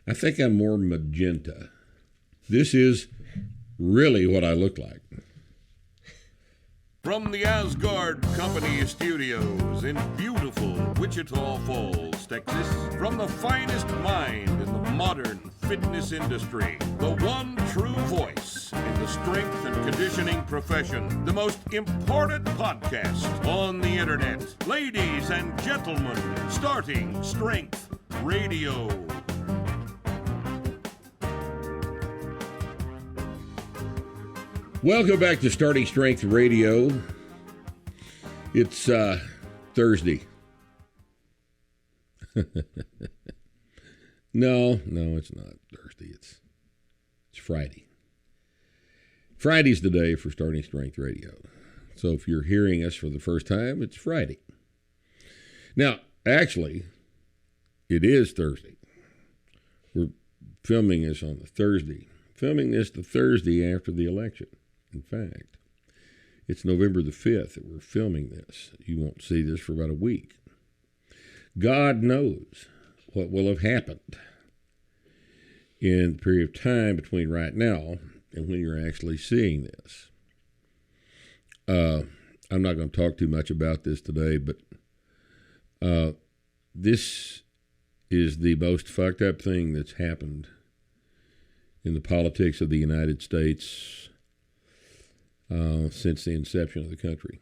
I think I'm more magenta. This is really what I look like. From the Asgard Company Studios in beautiful Wichita Falls, Texas, from the finest mind in the modern fitness industry, the one true voice in the strength and conditioning profession, the most important podcast on the internet. Ladies and gentlemen, starting Strength Radio. Welcome back to Starting Strength Radio. It's Thursday. No, it's not Thursday. It's Friday. Friday's the day for Starting Strength Radio. So if you're hearing us for the first time, it's Friday. Now, actually, it is Thursday. We're filming this on the Thursday. Filming this the Thursday after the election. In fact, it's November the 5th that we're filming this. You won't see this for about a week. God knows what will have happened in the period of time between right now and when you're actually seeing this. I'm not going to talk too much about this today, but this is the most fucked up thing that's happened in the politics of the United States since the inception of the country.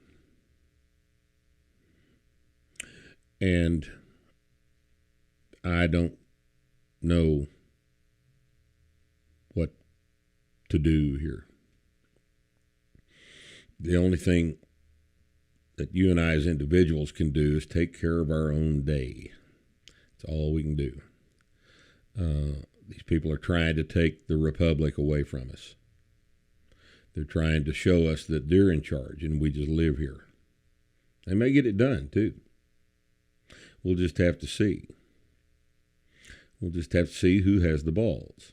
And I don't know what to do here. The only thing that you and I as individuals can do is take care of our own day. That's all we can do. These people are trying to take the republic away from us. They're trying to show us that they're in charge and we just live here. They may get it done, too. We'll just have to see. We'll just have to see who has the balls.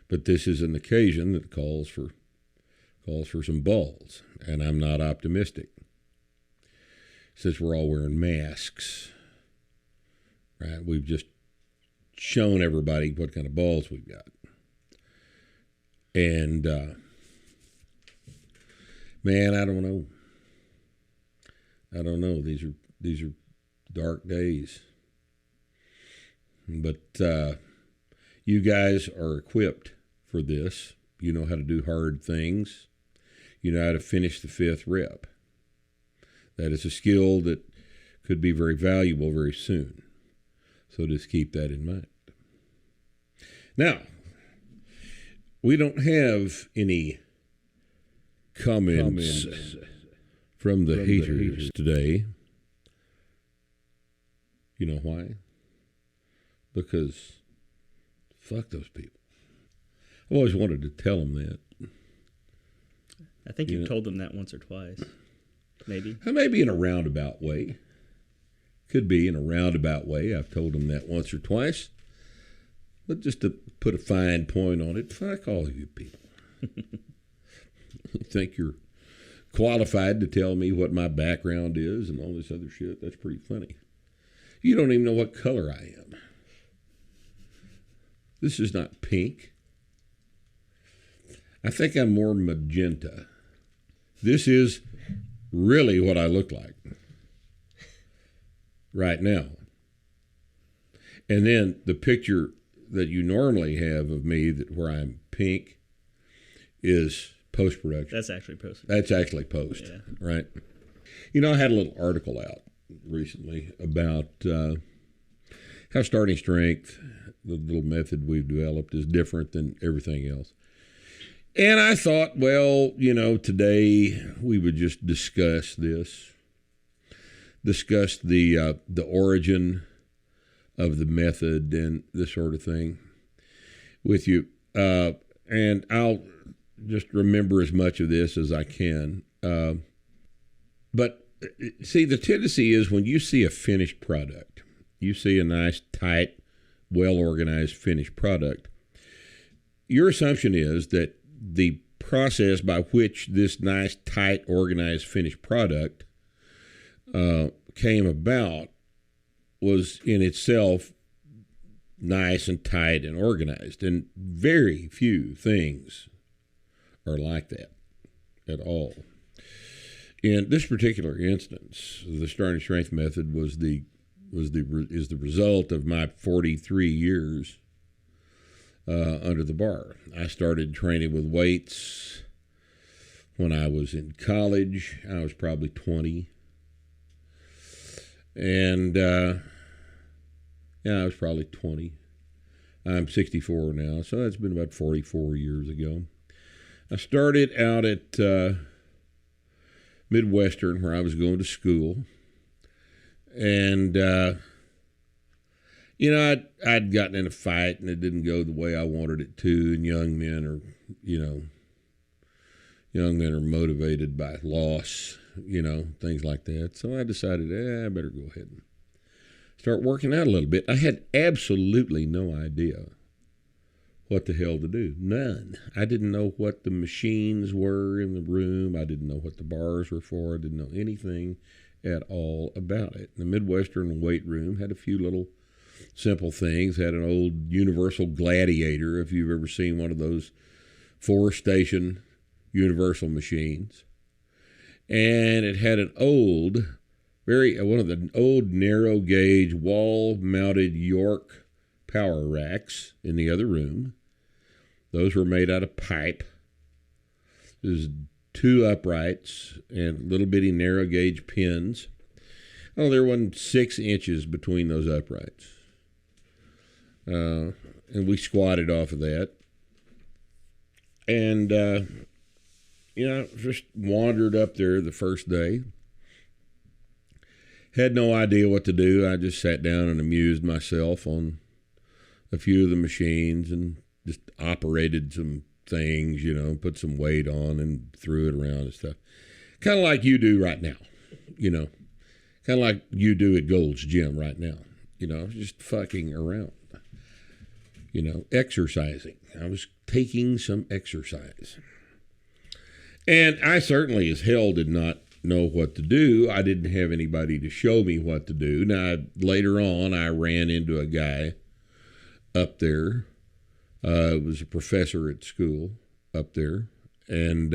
But this is an occasion that calls for some balls, and I'm not optimistic. Since we're all wearing masks, right? We've just shown everybody what kind of balls we've got. And, man, I don't know. These are dark days. But you guys are equipped for this. You know how to do hard things. You know how to finish the 5th rep. That is a skill that could be very valuable very soon. So just keep that in mind. Now, we don't have any comments from the haters today. You know why? Because fuck those people. I've always wanted to tell them that. I think you've told them that once or twice. Maybe. Maybe in a roundabout way. Could be in a roundabout way. I've told them that once or twice. But just to put a fine point on it, fuck all of you people. You think you're qualified to tell me what my background is and all this other shit? That's pretty funny. You don't even know what color I am. This is not pink. I think I'm more magenta. This is really what I look like right now. And then the picture that you normally have of me where I'm pink is post-production. That's actually post. That's actually post, yeah. Right? You know, I had a little article out recently about how starting strength, the little method we've developed, is different than everything else. And I thought, well, today we would just discuss this, discuss the origin of the method and this sort of thing with you. And I'll just remember as much of this as I can. But see, the tendency is when you see a finished product, you see a nice, tight, well-organized finished product, your assumption is that the process by which this nice, tight, organized, finished product came about was in itself nice and tight and organized. And very few things are like that at all. In this particular instance, the starting strength method is the result of my 43 years under the bar. I started training with weights when I was in college. I was probably 20. And, I was probably 20. I'm 64 now, so that's been about 44 years ago. I started out at Midwestern, where I was going to school. And, I'd gotten in a fight, and it didn't go the way I wanted it to. And young men are motivated by loss, things like that. So I decided, I better go ahead and start working out a little bit. I had absolutely no idea what the hell to do. None. I didn't know what the machines were in the room. I didn't know what the bars were for. I didn't know anything at all about it. The Midwestern weight room had a few little simple things. Had an old Universal Gladiator, if you've ever seen one of those 4-station Universal machines. And it had one of the old narrow gauge wall mounted York power racks in the other room. Those were made out of pipe. There's 2 uprights and little bitty narrow gauge pins. Oh, there wasn't 6 inches between those uprights. And we squatted off of that. And, just wandered up there the first day. Had no idea what to do. I just sat down and amused myself on a few of the machines and just operated some things, put some weight on and threw it around and stuff. Kind of like you do right now, kind of like you do at Gold's Gym right now, just fucking around, exercising. I was taking some exercise. And I certainly as hell did not know what to do. I didn't have anybody to show me what to do. Now, later on, I ran into a guy up there. It was a professor at school up there. And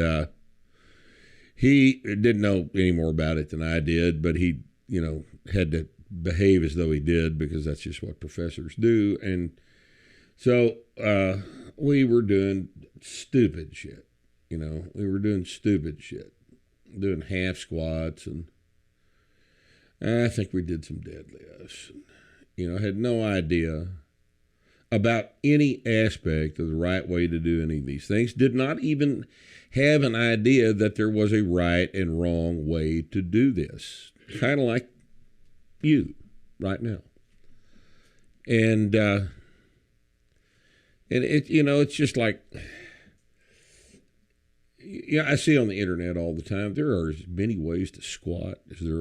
he didn't know any more about it than I did, but he, had to behave as though he did because that's just what professors do. And so we were doing stupid shit. We were doing stupid shit, doing half squats, and I think we did some deadlifts. I had no idea about any aspect of the right way to do any of these things. Did not even have an idea that there was a right and wrong way to do this. Kind of like you right now. And it, it's just like, I see on the internet all the time, there are as many ways to squat as there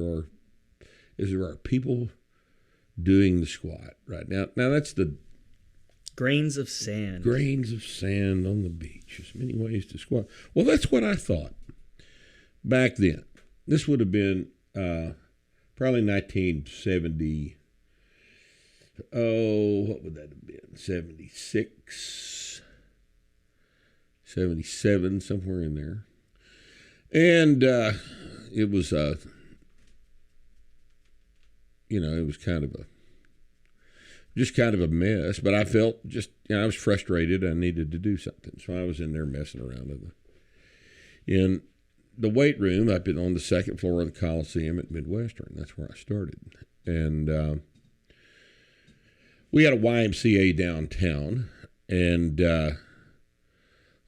are people doing the squat right now. Now that's the grains of sand. Grains of sand on the beach. As many ways to squat. Well, that's what I thought back then. This would have been probably 1970. Oh, what would that have been? 76. 77, somewhere in there. And it was, it was kind of a mess. But I felt I was frustrated. I needed to do something. So I was in there messing around in the weight room up on the second floor of the Coliseum at Midwestern. That's where I started. And we had a YMCA downtown. And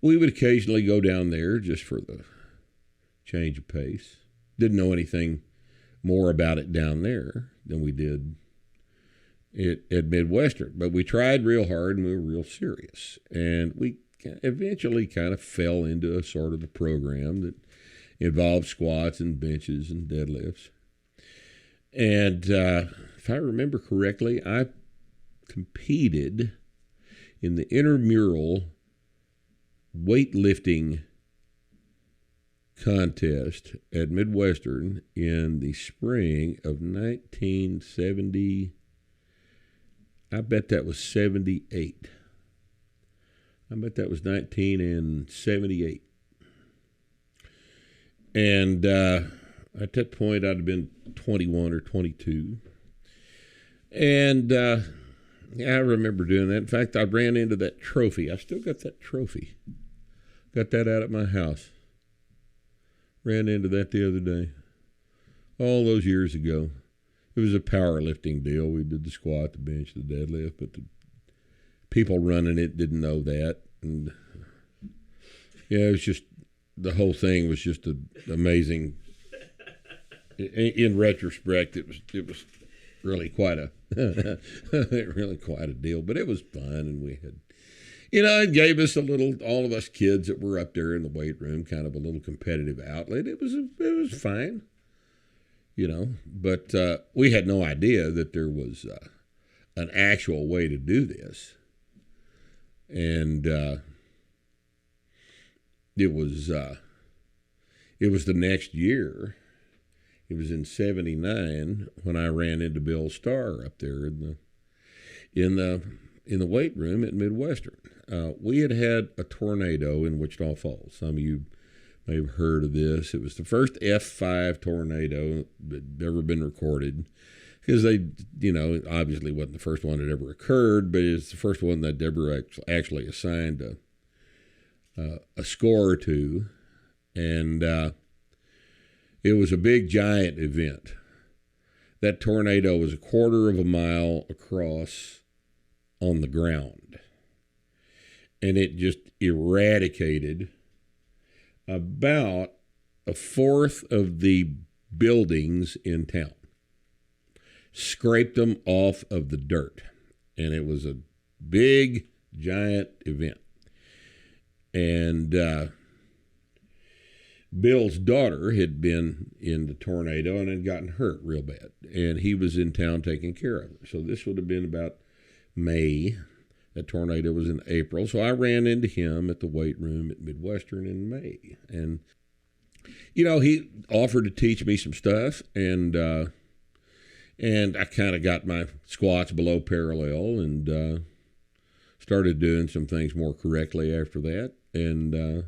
we would occasionally go down there just for the change of pace. Didn't know anything more about it down there than we did at Midwestern. But we tried real hard and we were real serious. And we eventually kind of fell into a sort of a program that involved squats and benches and deadlifts. And if I remember correctly, I competed in the intramural weightlifting contest at Midwestern in the spring of 1970. I bet that was 78. I bet that was 1978. And at that point, I'd have been 21 or 22. And yeah, I remember doing that. In fact, I ran into that trophy. I still got that trophy. Got that out at my house. Ran into that the other day. All those years ago. It was a powerlifting deal. We did the squat, the bench, the deadlift, but the people running it didn't know that. And yeah, it was just, the whole thing was just amazing. In retrospect, it was really quite a deal, but it was fun, and we had, it gave us all of us kids that were up there in the weight room, kind of a little competitive outlet. It was fine, but we had no idea that there was an actual way to do this, and it was the next year. It was in '79 when I ran into Bill Starr up there in the weight room at Midwestern. We had a tornado in Wichita Falls. Some of you may have heard of this. It was the first F5 tornado that had ever been recorded, because they, obviously wasn't the first one that ever occurred, but it's the first one that ever actually assigned a score to, and it was a big, giant event. That tornado was 1/4 of a mile across on the ground, and it just eradicated about 1/4 of the buildings in town. Scraped them off of the dirt, and it was a big, giant event. And Bill's daughter had been in the tornado and had gotten hurt real bad, and he was in town taking care of her. So this would have been about May. That tornado was in April. So I ran into him at the weight room at Midwestern in May. And, he offered to teach me some stuff, and I kind of got my squats below parallel and started doing some things more correctly after that. And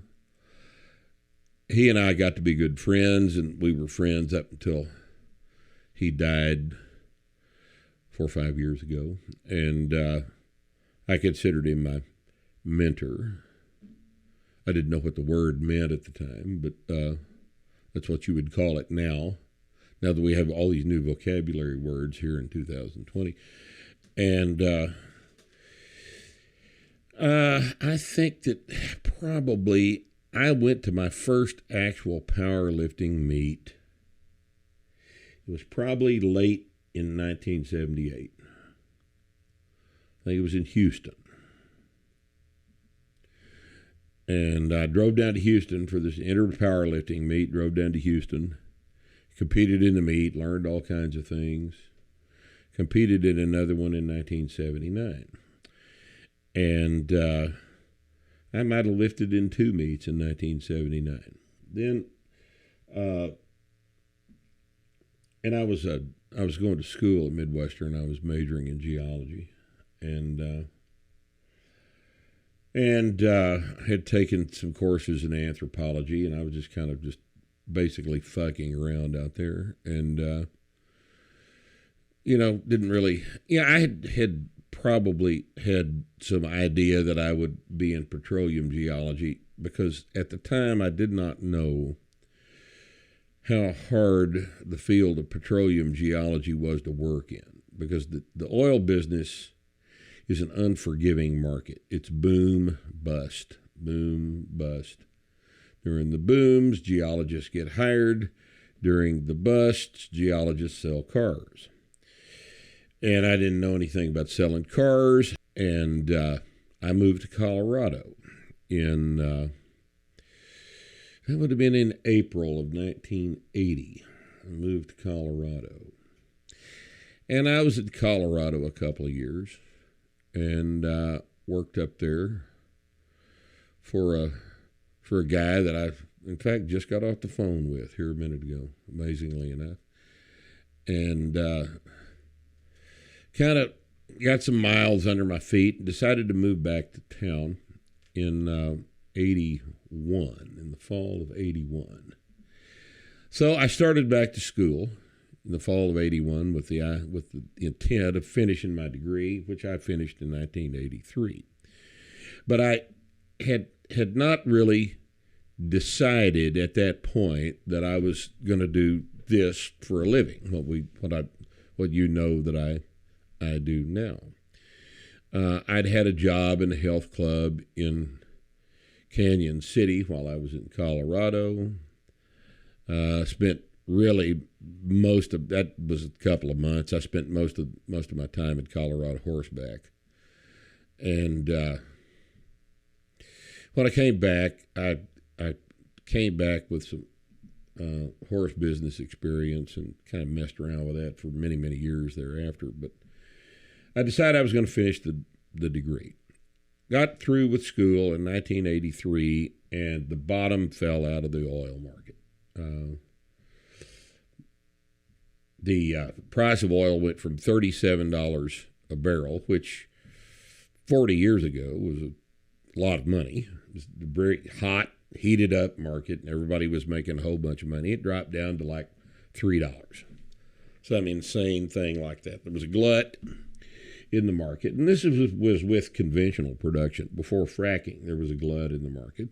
he and I got to be good friends, and we were friends up until he died 4 or 5 years ago. And I considered him my mentor. I didn't know what the word meant at the time, but that's what you would call it now that we have all these new vocabulary words here in 2020. And I think that probably I went to my first actual powerlifting meet. It was probably late in 1978. I think it was in Houston. And I drove down to Houston for this powerlifting meet, drove down to Houston, competed in the meet, learned all kinds of things, competed in another one in 1979. And I might have lifted in 2 meets in 1979. Then, and I was going to school at Midwestern. I was majoring in geology, and had taken some courses in anthropology, and I was just kind of basically fucking around out there, and didn't really. I had probably had some idea that I would be in petroleum geology, because at the time I did not know how hard the field of petroleum geology was to work in, because the oil business is an unforgiving market. It's boom, bust, boom, bust. During the booms, geologists get hired. During the busts, geologists sell cars. And I didn't know anything about selling cars, and I moved to Colorado in, that would have been in April of 1980. I moved to Colorado. And I was in Colorado a couple of years, and worked up there for a guy that I, in fact, just got off the phone with here a minute ago, amazingly enough. And kind of got some miles under my feet and decided to move back to town in 81, in the fall of 81. So I started back to school in the fall of 81 with the intent of finishing my degree, which I finished in 1983. But I had not really decided at that point that I was going to do this for a living, what you know that I do now. I'd had a job in a health club in Canyon City while I was in Colorado. Spent really most of that was a couple of months. I spent most of my time in Colorado horseback, and when I came back, I came back with some horse business experience and kind of messed around with that for many, many years thereafter. But I decided I was going to finish the degree. Got through with school in 1983, and the bottom fell out of the oil market. The price of oil went from $37 a barrel, which 40 years ago was a lot of money. It was a very hot, heated up market, and everybody was making a whole bunch of money. It dropped down to like $3. Some insane thing like that. There was a glut in the market, and this was with conventional production. Before fracking, there was a glut in the market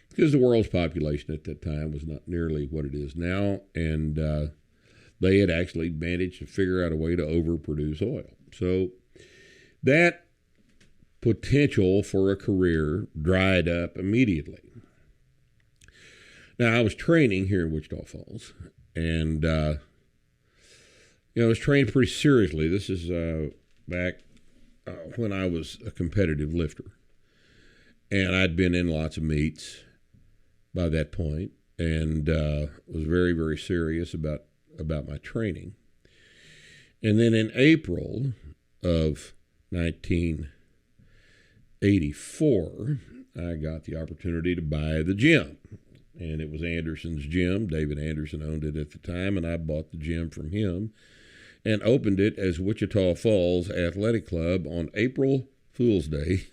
because the world's population at that time was not nearly what it is now, and they had actually managed to figure out a way to overproduce oil. So that potential for a career dried up immediately. Now, I was training here in Wichita Falls, and I was trained pretty seriously. This is back when I was a competitive lifter, and I'd been in lots of meets by that point, and was very, very serious about my training. And then in April of 1984, I got the opportunity to buy the gym. And it was Anderson's gym. David Anderson owned it at the time, and I bought the gym from him and opened it as Wichita Falls Athletic Club on April Fool's Day,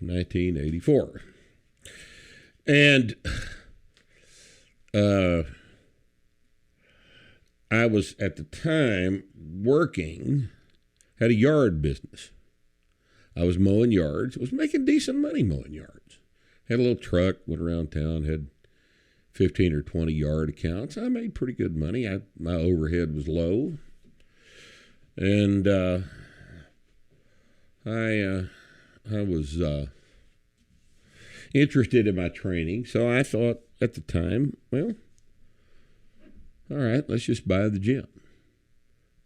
1984. And I was at the time had a yard business. I was mowing yards. I was making decent money mowing yards. Had a little truck, went around town, had 15 or 20 yard accounts. I made pretty good money. My overhead was low. And I was interested in my training. So I thought at the time, well, all right, let's just buy the gym.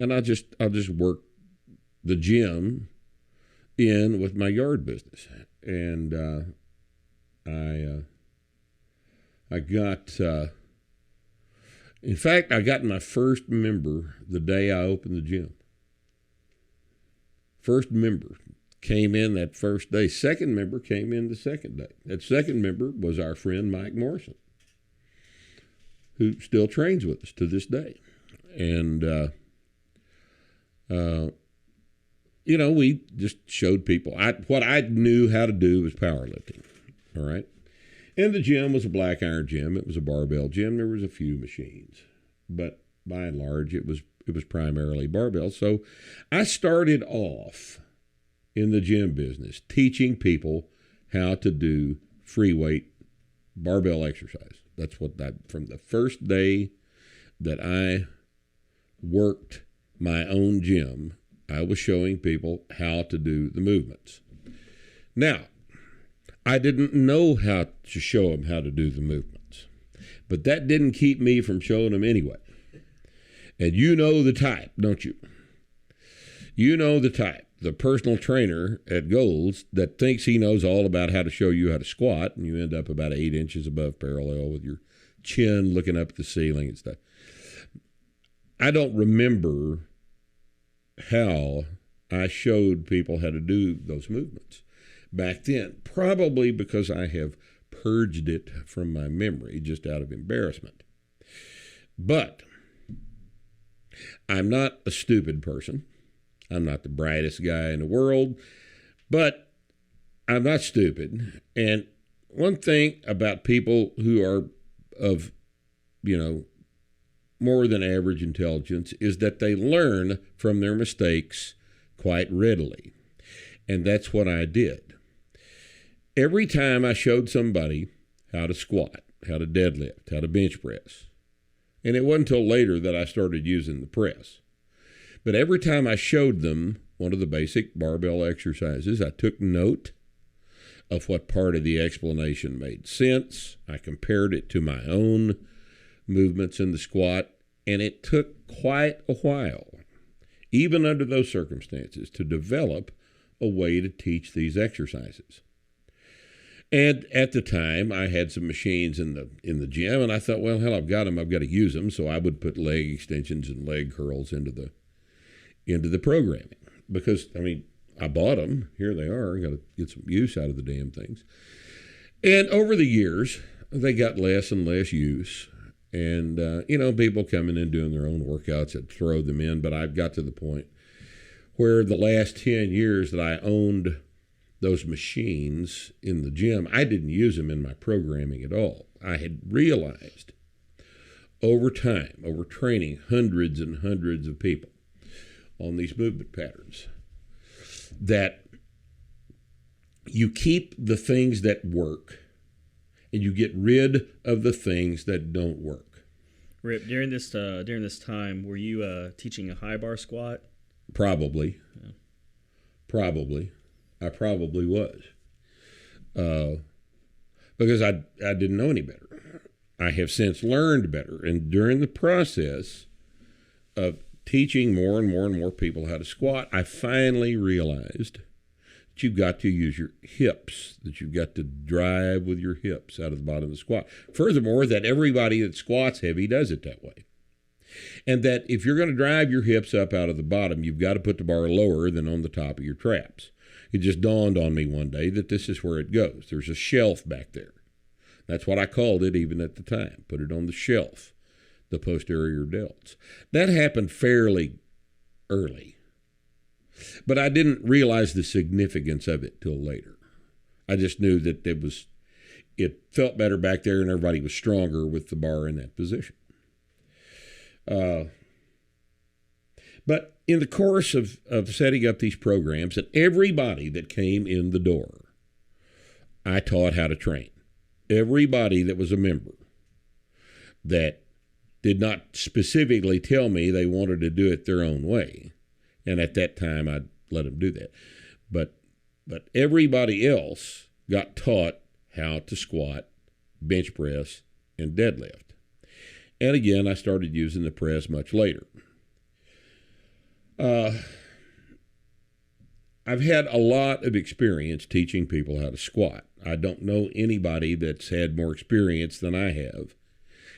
And I'll just work the gym in with my yard business. And I got, in fact, I got my first member the day I opened the gym. First member came in that first day. Second member came in the second day. That second member was our friend Mike Morrison, who still trains with us to this day. And, we just showed people. What I knew how to do was powerlifting, all right? And the gym was a black iron gym. It was a barbell gym. There was a few machines, but by and large, it was primarily barbell. So I started off in the gym business teaching people how to do free weight barbell exercise. That's what from the first day that I worked my own gym, I was showing people how to do the movements. Now, I didn't know how to show them how to do the movements, but that didn't keep me from showing them anyway. And you know the type, don't you? You know the type, the personal trainer at Gold's that thinks he knows all about how to show you how to squat, and you end up about 8 inches above parallel with your chin looking up at the ceiling and stuff. I don't remember how I showed people how to do those movements back then, probably because I have purged it from my memory just out of embarrassment. But I'm not a stupid person. I'm not the brightest guy in the world, but I'm not stupid. And one thing about people who are of, more than average intelligence is that they learn from their mistakes quite readily. And that's what I did. Every time I showed somebody how to squat, how to deadlift, how to bench press, and it wasn't until later that I started using the press, but every time I showed them one of the basic barbell exercises, I took note of what part of the explanation made sense. I compared it to my own movements in the squat, and it took quite a while, even under those circumstances, to develop a way to teach these exercises. And at the time, I had some machines in the gym, and I thought, well, hell, I've got them. I've got to use them. So I would put leg extensions and leg curls into the programming because, I bought them. Here they are. I got to get some use out of the damn things. And over the years, they got less and less use. And, people coming in doing their own workouts that throw them in. But I've got to the point where the last 10 years that I owned those machines in the gym, I didn't use them in my programming at all. I had realized over time, over training hundreds and hundreds of people on these movement patterns, that you keep the things that work and you get rid of the things that don't work. Rip, during this time, were you teaching a high bar squat? Probably. Yeah. Probably. I probably was. Because I didn't know any better. I have since learned better. And during the process of teaching more and more and more people how to squat, I finally realized that you've got to use your hips, that you've got to drive with your hips out of the bottom of the squat. Furthermore, that everybody that squats heavy does it that way. And that if you're going to drive your hips up out of the bottom, you've got to put the bar lower than on the top of your traps. It just dawned on me one day that this is where it goes. There's a shelf back there. That's what I called it even at the time. Put it on the shelf, the posterior delts. That happened fairly early. But I didn't realize the significance of it till later. I just knew that it felt better back there and everybody was stronger with the bar in that position. But in the course of setting up these programs, and everybody that came in the door, I taught how to train. Everybody that was a member that did not specifically tell me they wanted to do it their own way, and at that time I'd let them do that. But everybody else got taught how to squat, bench press, and deadlift. And again, I started using the press much later. I've had a lot of experience teaching people how to squat. I don't know anybody that's had more experience than I have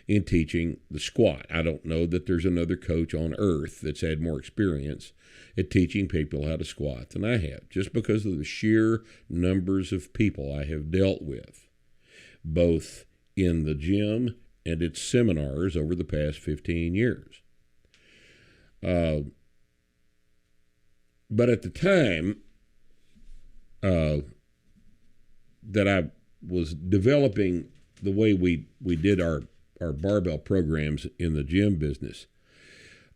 in teaching the squat. I don't know that there's another coach on earth that's had more experience at teaching people how to squat than I have, just because of the sheer numbers of people I have dealt with, both in the gym and its seminars over the past 15 years. But at the time that I was developing the way we did our barbell programs in the gym business,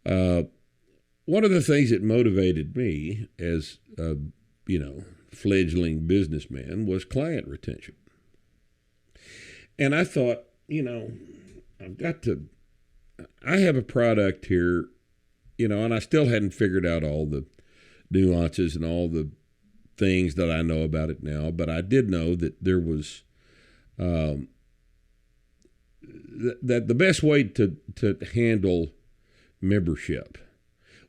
one of the things that motivated me as a fledgling businessman was client retention. And I thought, I have a product here, and I still hadn't figured out all the nuances and all the things that I know about it now, but I did know that there was that the best way to handle membership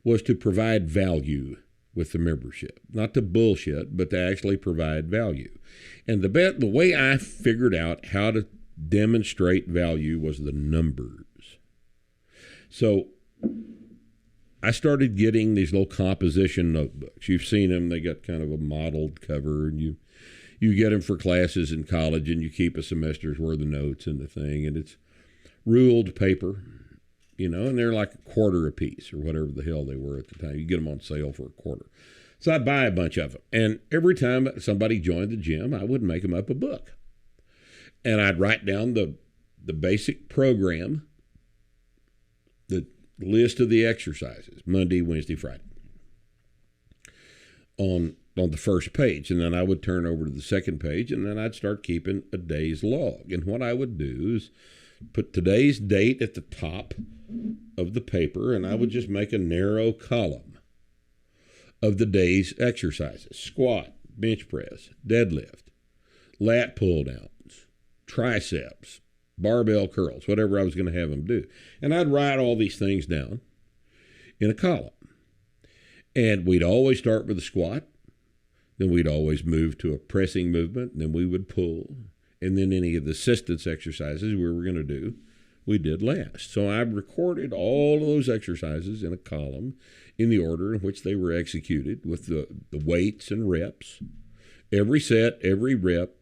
was to provide value with the membership, not to bullshit, but to actually provide value. And the way I figured out how to demonstrate value was the numbers. So I started getting these little composition notebooks. You've seen them. They got kind of a modeled cover, and you get them for classes in college, and you keep a semester's worth of notes in the thing, and it's ruled paper, and they're like a quarter a piece or whatever the hell they were at the time. You get them on sale for a quarter. So I'd buy a bunch of them. And every time somebody joined the gym, I would make them up a book. And I'd write down the basic program, the list of the exercises, Monday, Wednesday, Friday, on the first page. And then I would turn over to the second page, and then I'd start keeping a day's log. And what I would do is put today's date at the top of the paper, and I would just make a narrow column of the day's exercises: squat, bench press, deadlift, lat pull downs, triceps, barbell curls, whatever I was going to have them do. And I'd write all these things down in a column. And we'd always start with a squat. Then we'd always move to a pressing movement. And then we would pull. And then any of the assistance exercises we were going to do, we did last. So I recorded all of those exercises in a column in the order in which they were executed, with the weights and reps, every set, every rep,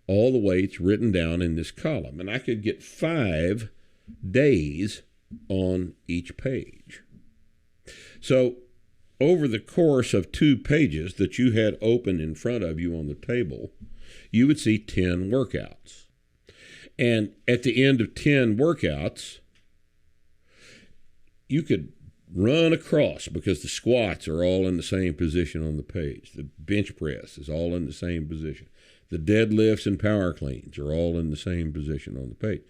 all the weights written down in this column. And I could get 5 days on each page. So over the course of 2 pages that you had open in front of you on the table, you would see 10 workouts. And at the end of 10 workouts, you could run across, because the squats are all in the same position on the page. The bench press is all in the same position. The deadlifts and power cleans are all in the same position on the page.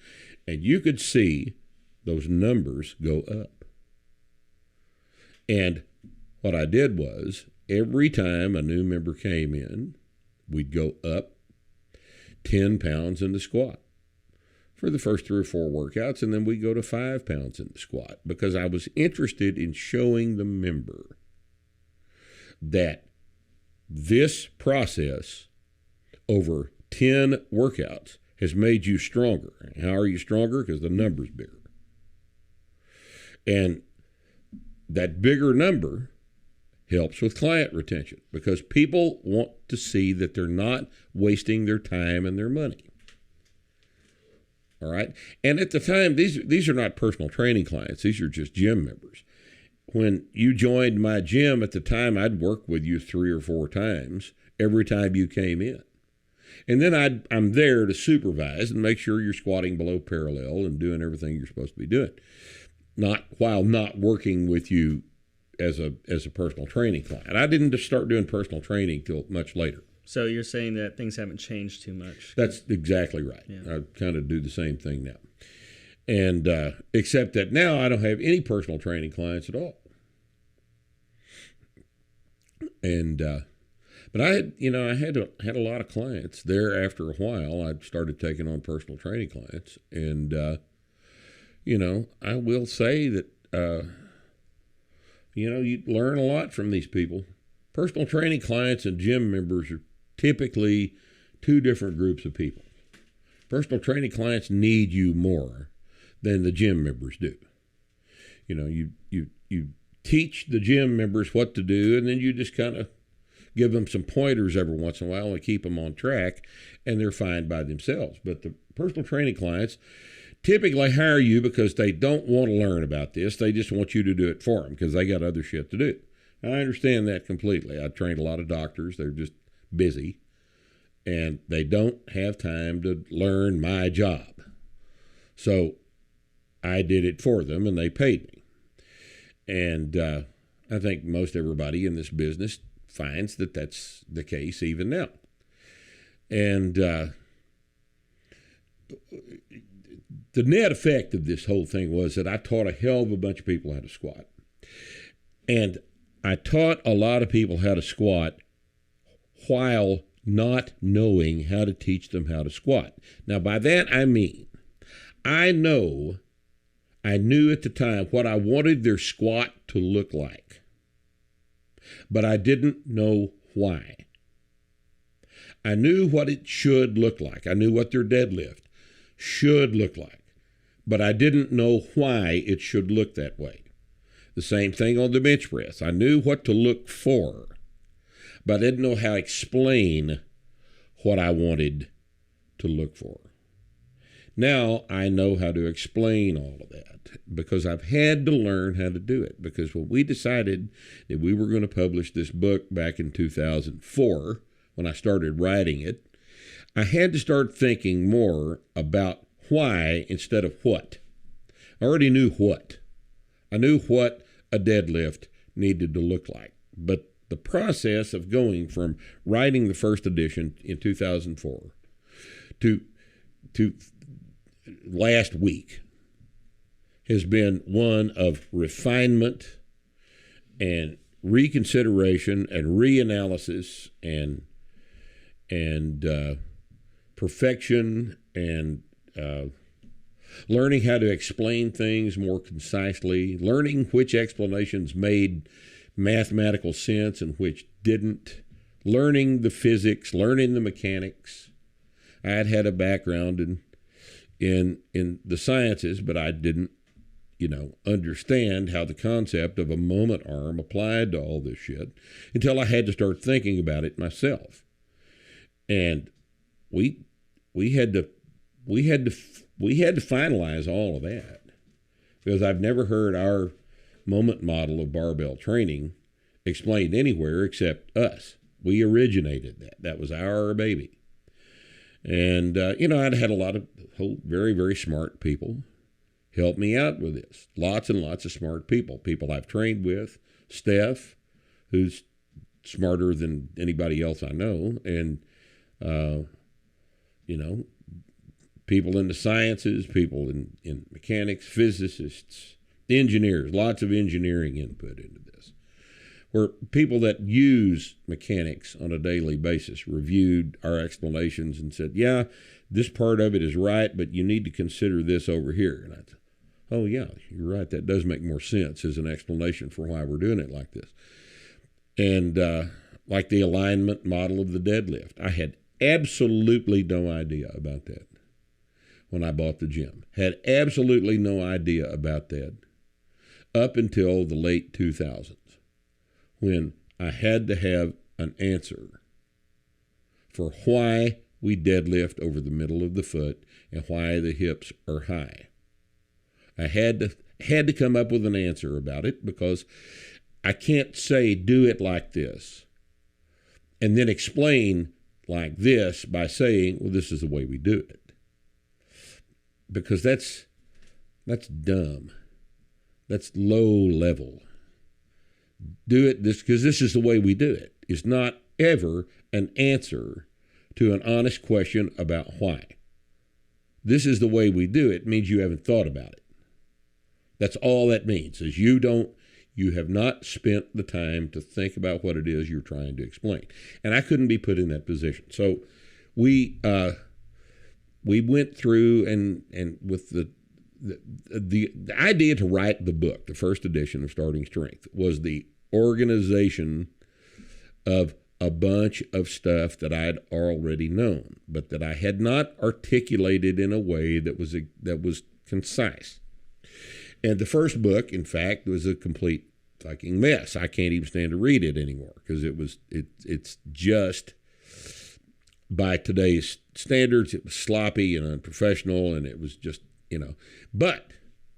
And you could see those numbers go up. And what I did was, every time a new member came in, we'd go up 10 pounds in the squat for the first 3 or 4 workouts, and then we go to 5 pounds in the squat, because I was interested in showing the member that this process over 10 workouts has made you stronger. How are you stronger? Because the number's bigger. And that bigger number helps with client retention, because people want to see that they're not wasting their time and their money. All right. And at the time, these are not personal training clients. These are just gym members. When you joined my gym at the time, I'd work with you 3 or 4 times every time you came in. And then I'm there to supervise and make sure you're squatting below parallel and doing everything you're supposed to be doing, while not working with you as a personal training client. I didn't just start doing personal training till much later. So you're saying that things haven't changed too much? That's exactly right. Yeah. I kind of do the same thing now. And except that now I don't have any personal training clients at all. And but I had a lot of clients there. After a while, I started taking on personal training clients, and I will say that you learn a lot from these people. Personal training clients and gym members are typically 2 different groups of people. Personal training clients need you more than the gym members do. You teach the gym members what to do, and then you just kind of give them some pointers every once in a while and keep them on track, and they're fine by themselves. But the personal training clients typically hire you because they don't want to learn about this. They just want you to do it for them because they got other shit to do. I understand that completely. I trained a lot of doctors. They're just busy, and they don't have time to learn my job. So I did it for them, and they paid me. And I think most everybody in this business finds that that's the case even now. And the net effect of this whole thing was that I taught a hell of a bunch of people how to squat. And I taught a lot of people how to squat while not knowing how to teach them how to squat. Now, by that I mean, I knew at the time what I wanted their squat to look like, but I didn't know why. I knew what it should look like. I knew what their deadlift should look like, but I didn't know why it should look that way. The same thing on the bench press. I knew what to look for, but I didn't know how to explain what I wanted to look for. Now I know how to explain all of that because I've had to learn how to do it. Because when we decided that we were going to publish this book back in 2004, when I started writing it, I had to start thinking more about why instead of what. I already knew what. I knew what a deadlift needed to look like. But the process of going from writing the first edition in 2004 to last week has been one of refinement and reconsideration and reanalysis and perfection and learning how to explain things more concisely, learning which explanations made mathematical sense and which didn't, learning the physics, learning the mechanics. I had a background in the sciences, but I didn't, understand how the concept of a moment arm applied to all this shit until I had to start thinking about it myself. And we had to finalize all of that because I've never heard our moment model of barbell training explained anywhere except us. We originated that. That was our baby. And, I'd had a lot of very, very smart people help me out with this. Lots and lots of smart people. People I've trained with. Steph, who's smarter than anybody else I know. And, people in the sciences, people in mechanics, physicists, engineers, lots of engineering input into this. Where people that use mechanics on a daily basis reviewed our explanations and said, yeah, this part of it is right, but you need to consider this over here. And I said, oh, yeah, you're right. That does make more sense as an explanation for why we're doing it like this. And like the alignment model of the deadlift. I had absolutely no idea about that when I bought the gym. Had absolutely no idea about that up until the late 2000s when I had to have an answer for why we deadlift over the middle of the foot and why the hips are high. I had to come up with an answer about it because I can't say do it like this and then explain like this by saying, well, this is the way we do it. Because that's dumb. That's low level. Do it this because this is the way we do it. It's not ever an answer to an honest question about why. This is the way we do it means you haven't thought about it. That's all that means, is you have not spent the time to think about what it is you're trying to explain. And I couldn't be put in that position. So we went through and with the idea to write the book, the first edition of Starting Strength, was the organization of a bunch of stuff that I'd already known, but that I had not articulated in a way that was concise. And the first book, in fact, was a complete fucking mess. I can't even stand to read it anymore because it's just, by today's standards, it was sloppy and unprofessional, and it was just, But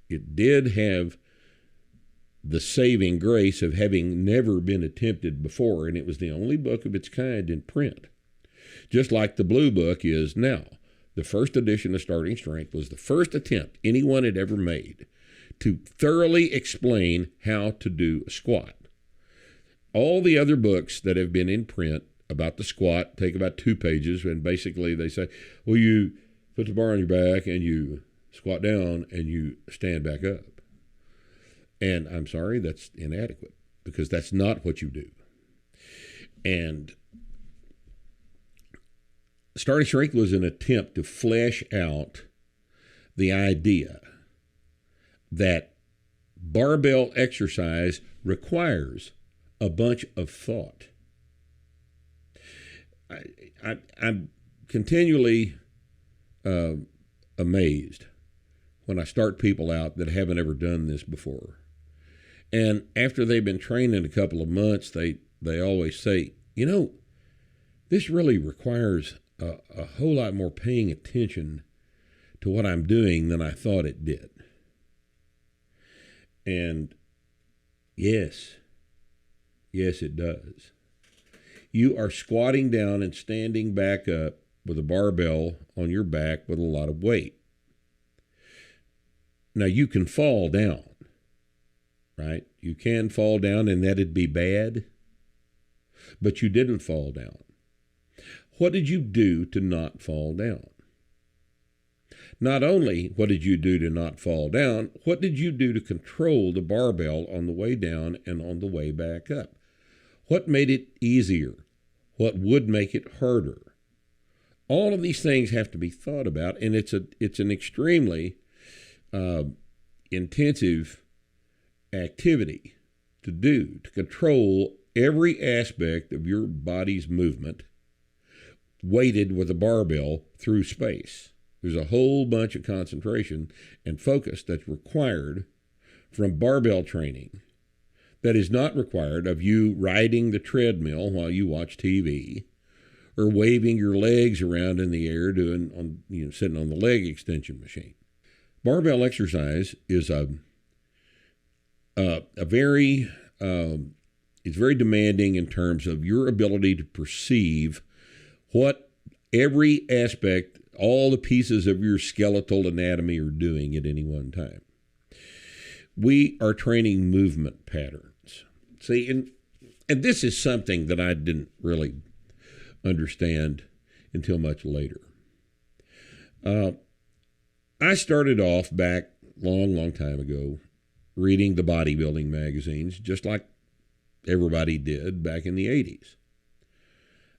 it did have the saving grace of having never been attempted before, and it was the only book of its kind in print. Just like the Blue Book is now. The first edition of Starting Strength was the first attempt anyone had ever made to thoroughly explain how to do a squat. All the other books that have been in print about the squat take about 2 pages, and basically they say, well, you put the bar on your back and you squat down and you stand back up. And I'm sorry, that's inadequate because that's not what you do. And Starting Strength was an attempt to flesh out the idea that barbell exercise requires a bunch of thought. I'm continually amazed when I start people out that haven't ever done this before. And after they've been training a couple of months, they always say, this really requires a whole lot more paying attention to what I'm doing than I thought it did. And yes, it does. You are squatting down and standing back up with a barbell on your back with a lot of weight. Now, you can fall down, right? You can fall down, and that'd be bad, but you didn't fall down. What did you do to not fall down? Not only what did you do to not fall down, what did you do to control the barbell on the way down and on the way back up? What made it easier? What would make it harder? All of these things have to be thought about, and it's an extremely intensive activity to do, to control every aspect of your body's movement weighted with a barbell through space. There's a whole bunch of concentration and focus that's required from barbell training that is not required of you riding the treadmill while you watch TV or waving your legs around in the air sitting on the leg extension machine. Barbell exercise is it's very demanding in terms of your ability to perceive what every aspect, all the pieces of your skeletal anatomy are doing at any one time. We are training movement patterns. See, and this is something that I didn't really understand until much later. I started off back long time ago reading the bodybuilding magazines, just like everybody did back in the 80s.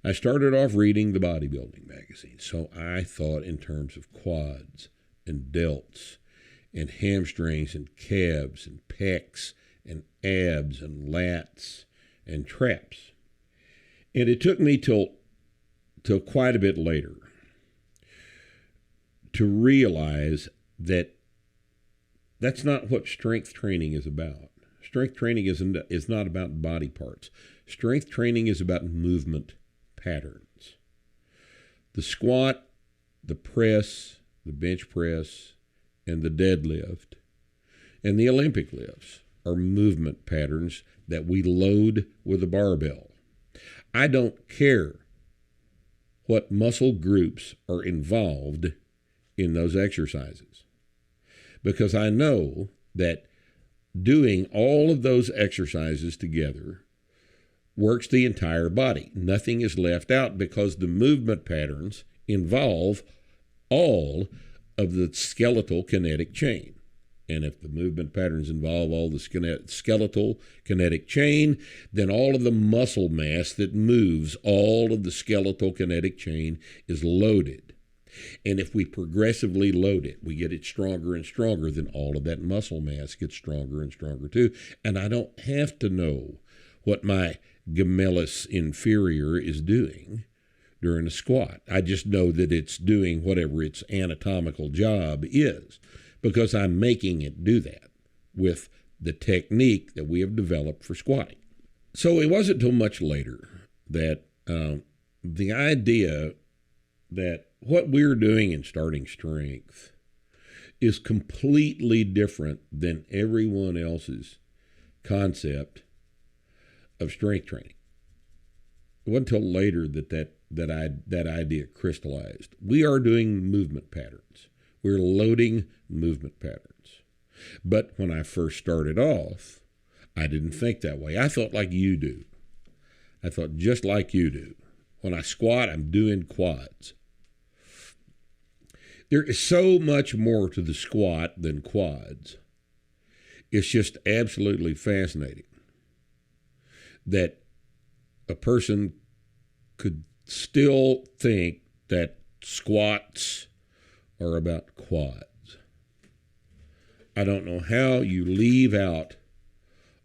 I started off reading the bodybuilding magazines, so I thought in terms of quads and delts and hamstrings and calves and pecs and abs and lats and traps. And it took me till quite a bit later to realize that that's not what strength training is about. Strength training is not about body parts. Strength training is about movement patterns. The squat, the press, the bench press, and the deadlift, and the Olympic lifts are movement patterns that we load with a barbell. I don't care what muscle groups are involved in those exercises, because I know that doing all of those exercises together works the entire body. Nothing is left out because the movement patterns involve all of the skeletal kinetic chain. And if the movement patterns involve all the skeletal kinetic chain, then all of the muscle mass that moves all of the skeletal kinetic chain is loaded. And if we progressively load it, we get it stronger and stronger, then all of that muscle mass gets stronger and stronger too. And I don't have to know what my gemellus inferior is doing during a squat. I just know that it's doing whatever its anatomical job is, because I'm making it do that with the technique that we have developed for squatting. So it wasn't until much later that the idea that what we're doing in starting strength is completely different than everyone else's concept of strength training. It wasn't until later that idea crystallized. We are doing movement patterns. We're loading movement patterns. But when I first started off, I didn't think that way. I thought like you do. I thought just like you do. When I squat, I'm doing quads. There is so much more to the squat than quads. It's just absolutely fascinating that a person could still think that squats are about quads. I don't know how you leave out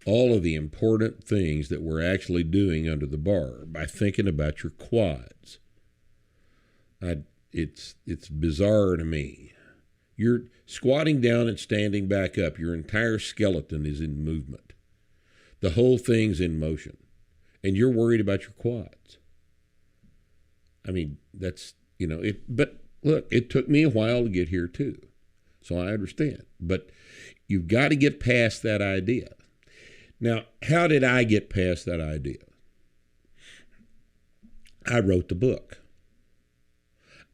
all of the important things that we're actually doing under the bar by thinking about your quads. It's bizarre to me. You're squatting down and standing back up. Your entire skeleton is in movement. The whole thing's in motion. And you're worried about your quads. I mean, that's, but look, it took me a while to get here too. So I understand. But you've got to get past that idea. Now, how did I get past that idea? I wrote the book.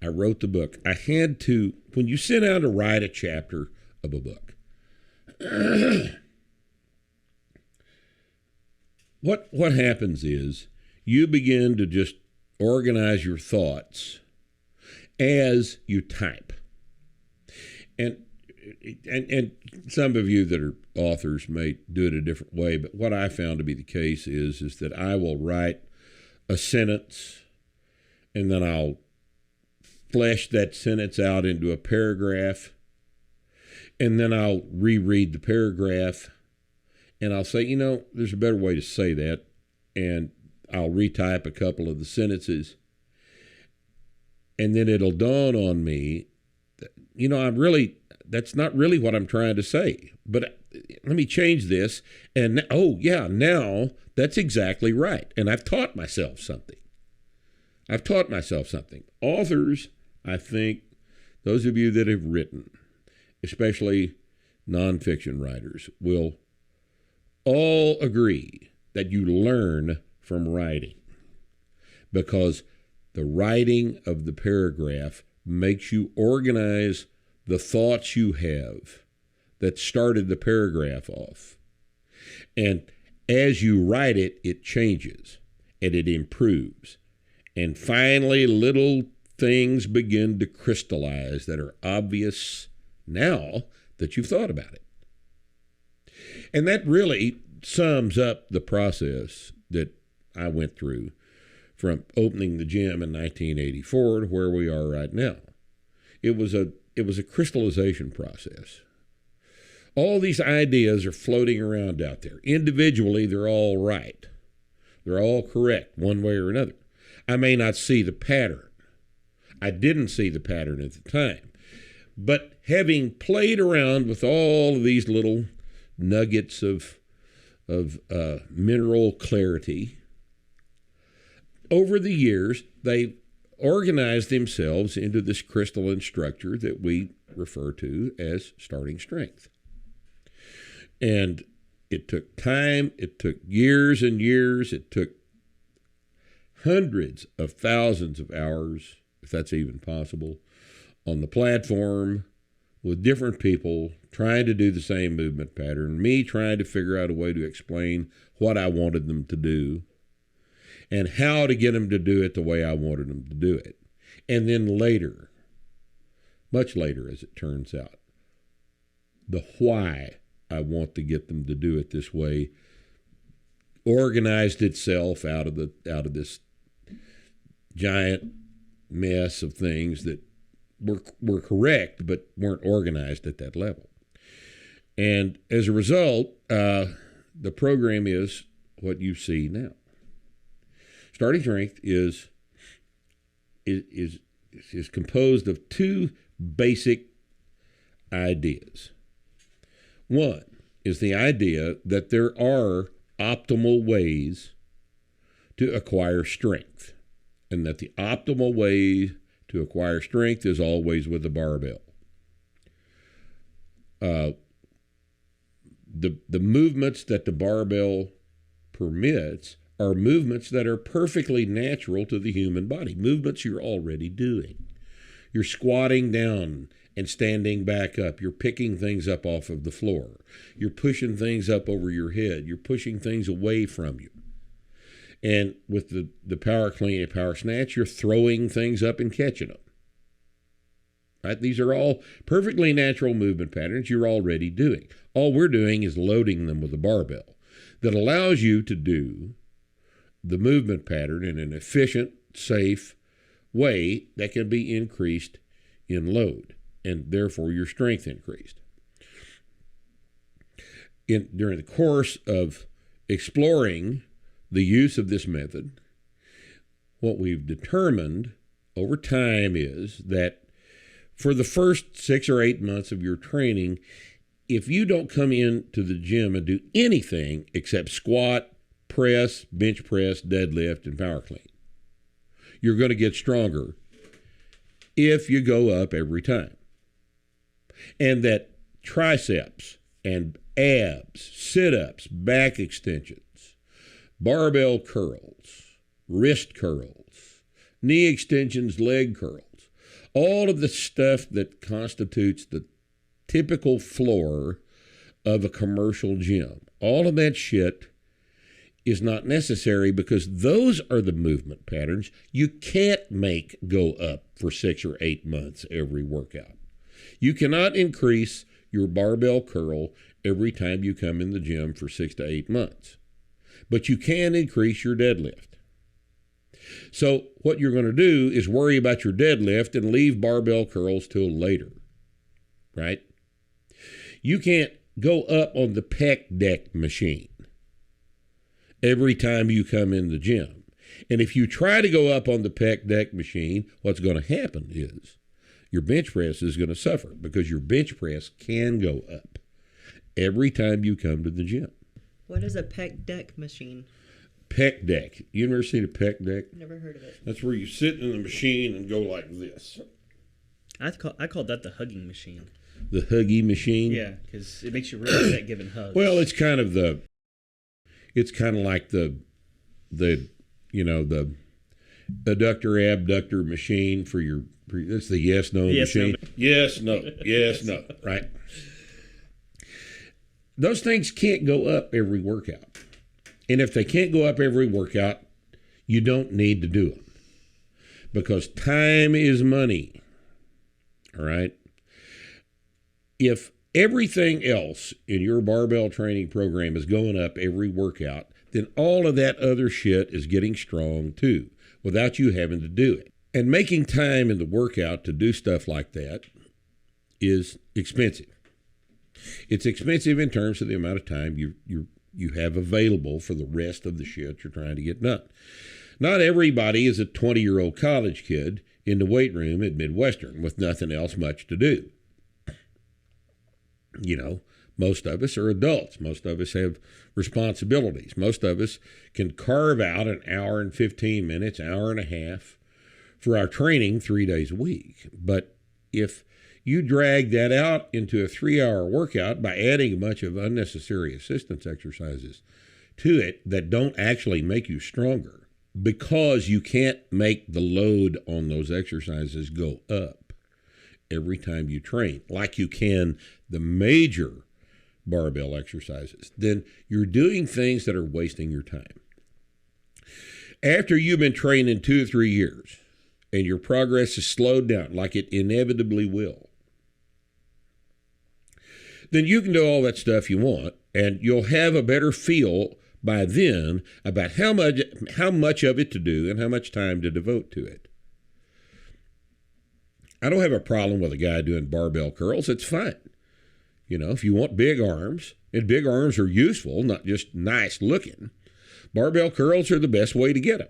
I had to, when you sit down to write a chapter of a book, what happens is you begin to just organize your thoughts as you type. And some of you that are authors may do it a different way, but what I found to be the case is that I will write a sentence and then I'll flesh that sentence out into a paragraph, and then I'll reread the paragraph and I'll say, there's a better way to say that, and I'll retype a couple of the sentences, and then it'll dawn on me that, that's not really what I'm trying to say, but let me change this, and now that's exactly right, and I've taught myself something. Authors, I think, those of you that have written, especially nonfiction writers, will all agree that you learn from writing, because the writing of the paragraph makes you organize the thoughts you have that started the paragraph off. And as you write it, it changes and it improves. And finally, little things begin to crystallize that are obvious now that you've thought about it. And that really sums up the process that I went through from opening the gym in 1984 to where we are right now. It was a crystallization process. All these ideas are floating around out there. Individually, they're all right. They're all correct one way or another. I may not see the pattern. I didn't see the pattern at the time. But having played around with all of these little nuggets of mineral clarity, over the years, they've organized themselves into this crystalline structure that we refer to as starting strength. And it took time, it took years and years, it took hundreds of thousands of hours, if that's even possible, on the platform with different people trying to do the same movement pattern, me trying to figure out a way to explain what I wanted them to do and how to get them to do it the way I wanted them to do it. And then later, much later as it turns out, the why I want to get them to do it this way organized itself out of this giant mess of things that were correct but weren't organized at that level. And as a result, the program is what you see now. Starting strength is composed of two basic ideas. One is the idea that there are optimal ways to acquire strength, and that the optimal way to acquire strength is always with a barbell. The movements that the barbell permits are movements that are perfectly natural to the human body, movements you're already doing. You're squatting down and standing back up. You're picking things up off of the floor. You're pushing things up over your head. You're pushing things away from you. And with the power clean and power snatch, you're throwing things up and catching them. Right? These are all perfectly natural movement patterns you're already doing. All we're doing is loading them with a barbell that allows you to do the movement pattern in an efficient, safe way that can be increased in load, and therefore your strength increased. During the course of exploring the use of this method, what we've determined over time is that for the first 6 or 8 months of your training, if you don't come into the gym and do anything except squat, press, bench press, deadlift, and power clean, you're going to get stronger if you go up every time. And that triceps and abs, sit-ups, back extensions, barbell curls, wrist curls, knee extensions, leg curls, all of the stuff that constitutes the typical floor of a commercial gym, all of that shit is not necessary, because those are the movement patterns you can't make go up for 6 or 8 months every workout. You cannot increase your barbell curl every time you come in the gym for 6 to 8 months. But you can increase your deadlift. So what you're going to do is worry about your deadlift and leave barbell curls till later, right? You can't go up on the pec deck machine every time you come in the gym. And if you try to go up on the pec deck machine, what's going to happen is your bench press is going to suffer, because your bench press can go up every time you come to the gym. What is a pec deck machine? Pec deck. You ever seen a pec deck? Never heard of it. That's where you sit in the machine and go like this. I called that the hugging machine. The huggy machine? Yeah, because it makes you really good at giving hugs. Well, it's kind of like the adductor abductor machine for your. That's the yes no machine. No. Yes no, yes no, right? Those things can't go up every workout, and if they can't go up every workout, you don't need to do them, because time is money. All right. If everything else in your barbell training program is going up every workout, then all of that other shit is getting strong too, without you having to do it. And making time in the workout to do stuff like that is expensive. It's expensive in terms of the amount of time you have available for the rest of the shit you're trying to get done. Not everybody is a 20-year-old college kid in the weight room at Midwestern with nothing else much to do. You know, most of us are adults. Most of us have responsibilities. Most of us can carve out an hour and 15 minutes, hour and a half for our training 3 days a week. But if you drag that out into a 3-hour workout by adding a bunch of unnecessary assistance exercises to it that don't actually make you stronger, because you can't make the load on those exercises go up every time you train like you can the major barbell exercises, then you're doing things that are wasting your time. After you've been training 2 or 3 years and your progress has slowed down, like it inevitably will, then you can do all that stuff you want, and you'll have a better feel by then about how much of it to do and how much time to devote to it. I don't have a problem with a guy doing barbell curls. It's fine. You know, if you want big arms, and big arms are useful, not just nice looking, barbell curls are the best way to get them.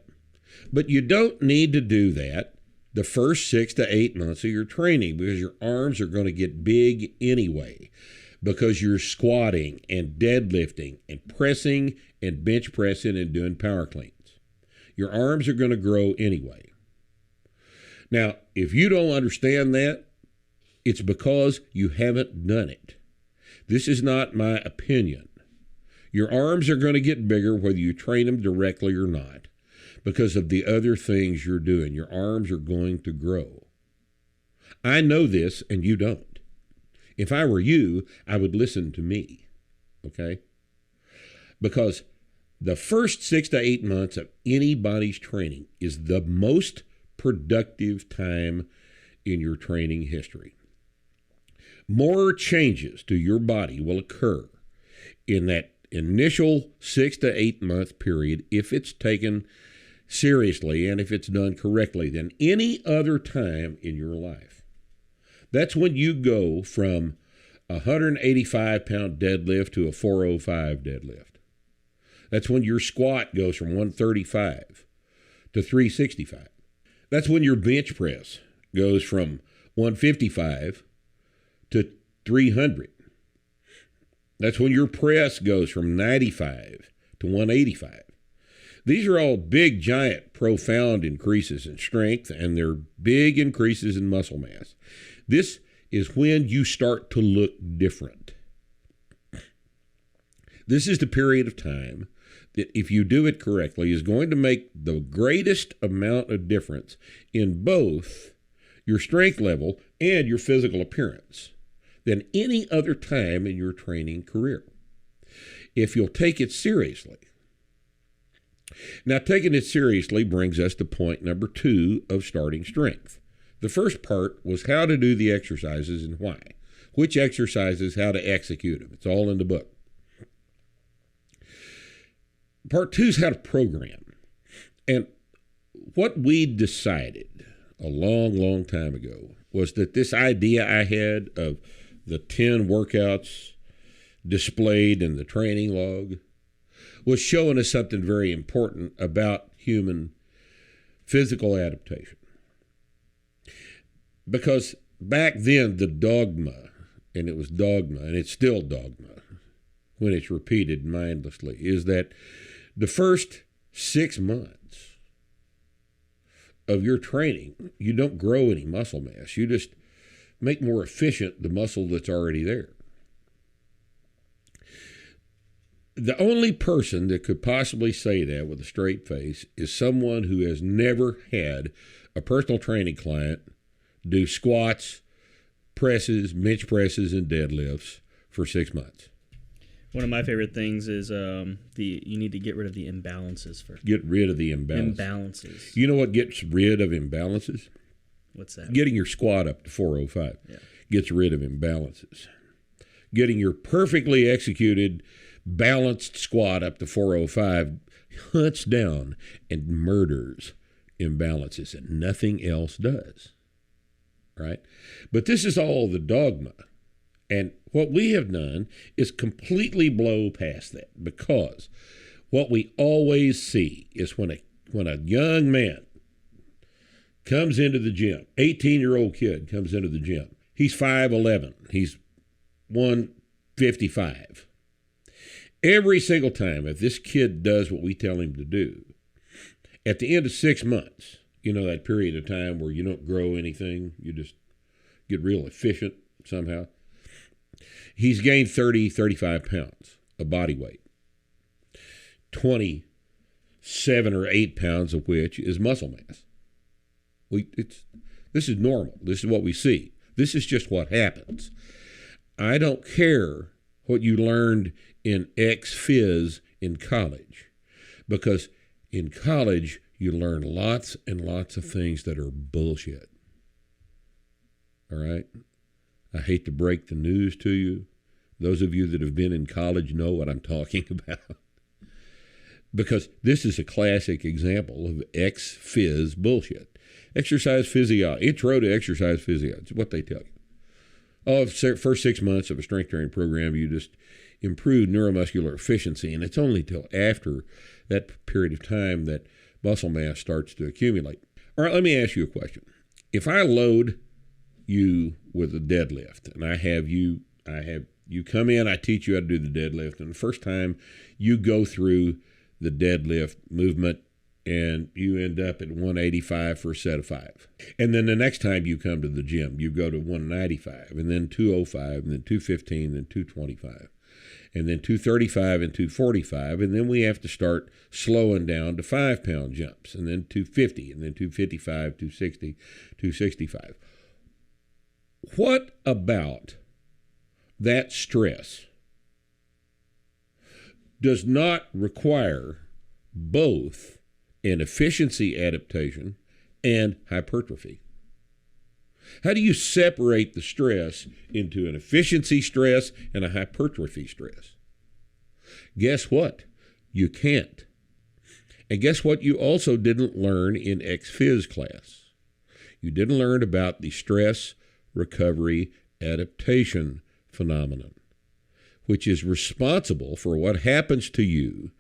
But you don't need to do that the first 6 to 8 months of your training, because your arms are going to get big anyway, because you're squatting and deadlifting and pressing and bench pressing and doing power cleans. Your arms are going to grow anyway. Now, if you don't understand that, it's because you haven't done it. This is not my opinion. Your arms are going to get bigger whether you train them directly or not, because of the other things you're doing. Your arms are going to grow. I know this, and you don't. If I were you, I would listen to me, okay? Because the first 6 to 8 months of anybody's training is the most productive time in your training history. More changes to your body will occur in that initial 6 to 8 month period if it's taken seriously and if it's done correctly than any other time in your life. That's when you go from a 185-pound deadlift to a 405 deadlift. That's when your squat goes from 135 to 365. That's when your bench press goes from 155 to 300. That's when your press goes from 95 to 185. These are all big, giant, profound increases in strength, and they're big increases in muscle mass. This is when you start to look different. This is the period of time that, if you do it correctly, is going to make the greatest amount of difference in both your strength level and your physical appearance than any other time in your training career, if you'll take it seriously. Now, taking it seriously brings us to point number 2 of starting strength. The first part was how to do the exercises and why. Which exercises, how to execute them. It's all in the book. Part 2 is how to program. And what we decided a long, long time ago was that this idea I had of the 10 workouts displayed in the training log was showing us something very important about human physical adaptation. Because back then, the dogma, and it was dogma, and it's still dogma when it's repeated mindlessly, is that the first 6 months of your training, you don't grow any muscle mass. You just make more efficient the muscle that's already there. The only person that could possibly say that with a straight face is someone who has never had a personal training client do squats, presses, bench presses, and deadlifts for 6 months. One of my favorite things is you need to get rid of the imbalances first. Get rid of the imbalances. You know what gets rid of imbalances? What's that? Getting your squat up to 405 gets rid of imbalances. Getting your perfectly executed, balanced squat up to 405 hunts down and murders imbalances, and nothing else does. Right? But this is all the dogma. And what we have done is completely blow past that, because what we always see is when a young man comes into the gym, 18-year-old kid comes into the gym, he's 5'11", he's 155. Every single time, if this kid does what we tell him to do, at the end of 6 months, you know, that period of time where you don't grow anything, you just get real efficient somehow, he's gained 30, 35 pounds of body weight, 27 or 8 pounds of which is muscle mass. This is normal. This is what we see. This is just what happens. I don't care what you learned in ex-phys in college, because in college you learn lots and lots of things that are bullshit. All right? I hate to break the news to you. Those of you that have been in college know what I'm talking about. Because this is a classic example of ex-phys bullshit. Exercise physiology, intro to exercise physiology, it's what they tell you. Oh, first 6 months of a strength training program, you just improve neuromuscular efficiency, and it's only till after that period of time that muscle mass starts to accumulate. All right, let me ask you a question. If I load you with a deadlift, and I have you come in, I teach you how to do the deadlift, and the first time you go through the deadlift movement and you end up at 185 for a set of 5. And then the next time you come to the gym, you go to 195, and then 205, and then 215, and 225, and then 235 and 245, and then we have to start slowing down to 5-pound jumps, and then 250, and then 255, 260, 265. What about that stress does not require both an efficiency adaptation and hypertrophy? How do you separate the stress into an efficiency stress and a hypertrophy stress? Guess what? You can't. And guess what you also didn't learn in ex-phys class? You didn't learn about the stress recovery adaptation phenomenon, which is responsible for what happens to you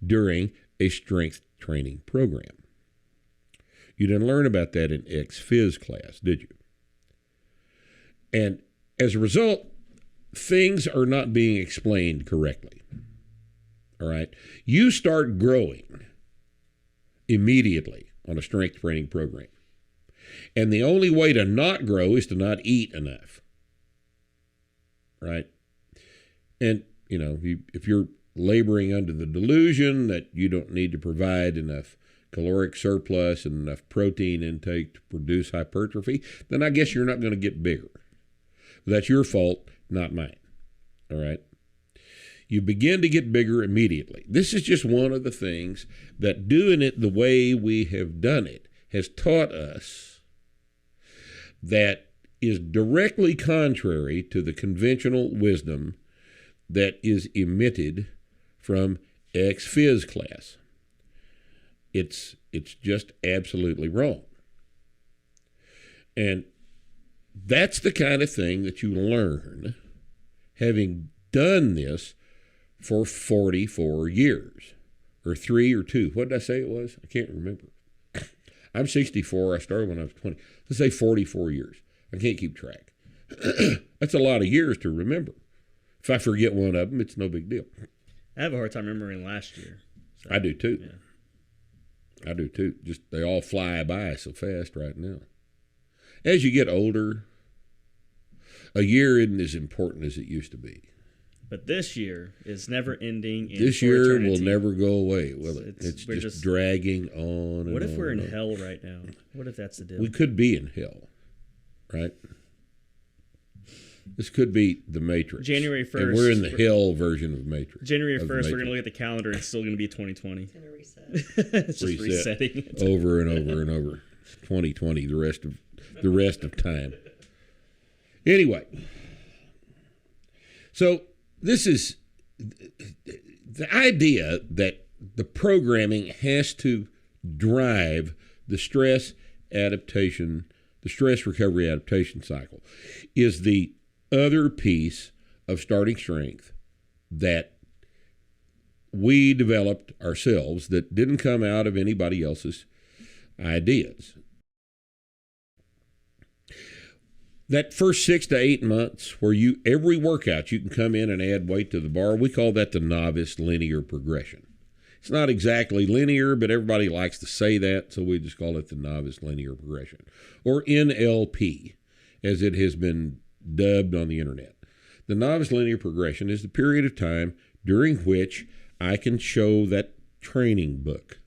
during a strength training program. You didn't learn about that in ex-phys class, did you? And as a result, things are not being explained correctly. All right? You start growing immediately on a strength training program. And the only way to not grow is to not eat enough. Right? And, if you're laboring under the delusion that you don't need to provide enough caloric surplus and enough protein intake to produce hypertrophy, then I guess you're not going to get bigger. That's your fault, not mine. All right? You begin to get bigger immediately. This is just one of the things that doing it the way we have done it has taught us that is directly contrary to the conventional wisdom that is emitted from ex-phys class. It's just absolutely wrong. And that's the kind of thing that you learn having done this for 44 years, or 3 or 2. What did I say it was? I can't remember. I'm 64. I started when I was 20. Let's say 44 years. I can't keep track. That's a lot of years to remember. If I forget one of them, it's no big deal. I have a hard time remembering last year. So, I do too. Yeah. I do too. Just they all fly by so fast right now. As you get older, a year isn't as important as it used to be. But this year is never ending. This year will never go away, will it? It's just dragging on and What if on we're in on. hell right now? What if that's the deal? We could be in hell, right? This could be the Matrix. January 1st. And we're in the hell version of Matrix. January 1st, we're going to look at the calendar and it's still going to be 2020. It's going to reset. It's just resetting it. Over and over and over. 2020, the rest of time. Anyway, so this is the idea that the programming has to drive the stress adaptation, the stress recovery adaptation cycle, is the other piece of starting strength that we developed ourselves that didn't come out of anybody else's ideas. That first 6 to 8 months where every workout you can come in and add weight to the bar, we call that the novice linear progression. It's not exactly linear, but everybody likes to say that, so we just call it the novice linear progression, or NLP, as it has been dubbed on the internet. The novice linear progression is the period of time during which I can show that training book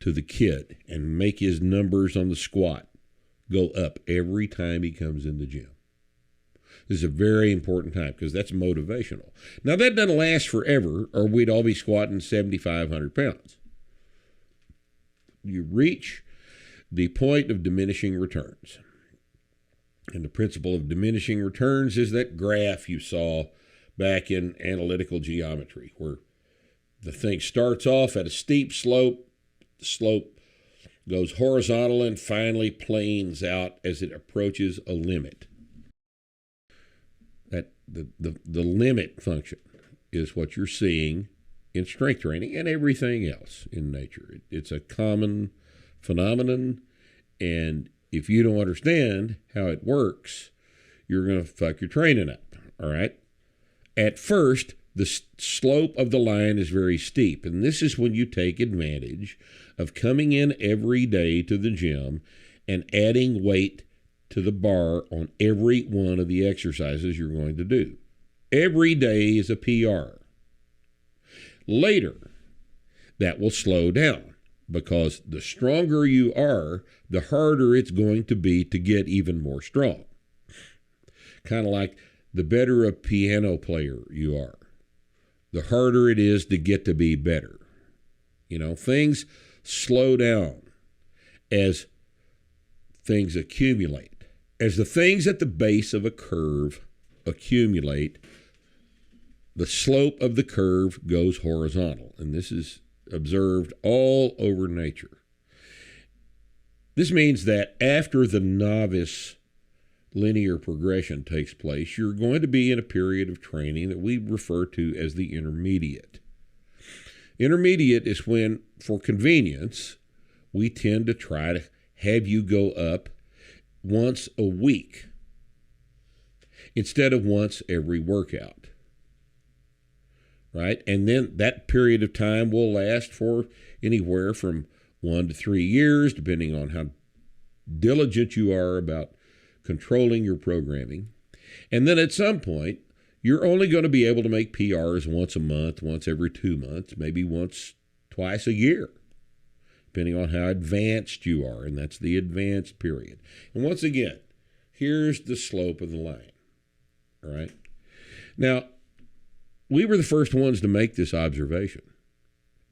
to the kid and make his numbers on the squat go up every time he comes in the gym. This is a very important time because that's motivational. Now, that doesn't last forever, or we'd all be squatting 7,500 pounds. You reach the point of diminishing returns. And the principle of diminishing returns is that graph you saw back in analytical geometry, where the thing starts off at a steep slope, the slope goes horizontal and finally planes out as it approaches a limit. That the limit function is what you're seeing in strength training and everything else in nature. It's a common phenomenon, and if you don't understand how it works, you're going to fuck your training up, all right? At first, the slope of the line is very steep, and this is when you take advantage of coming in every day to the gym and adding weight to the bar on every one of the exercises you're going to do. Every day is a PR. Later, that will slow down because the stronger you are, the harder it's going to be to get even more strong. Kind of like the better a piano player you are, the harder it is to get to be better. You know, things slow down as things accumulate. As the things at the base of a curve accumulate, the slope of the curve goes horizontal. And this is observed all over nature. This means that after the novice linear progression takes place, you're going to be in a period of training that we refer to as the intermediate. Intermediate is when, for convenience, we tend to try to have you go up once a week instead of once every workout. right? And then that period of time will last for anywhere from 1 to 3 years, depending on how diligent you are about controlling your programming. And then at some point, you're only going to be able to make PRs once a month, once every 2 months, maybe twice a year, depending on how advanced you are, and that's the advanced period. And once again, here's the slope of the line, all right? Now, we were the first ones to make this observation.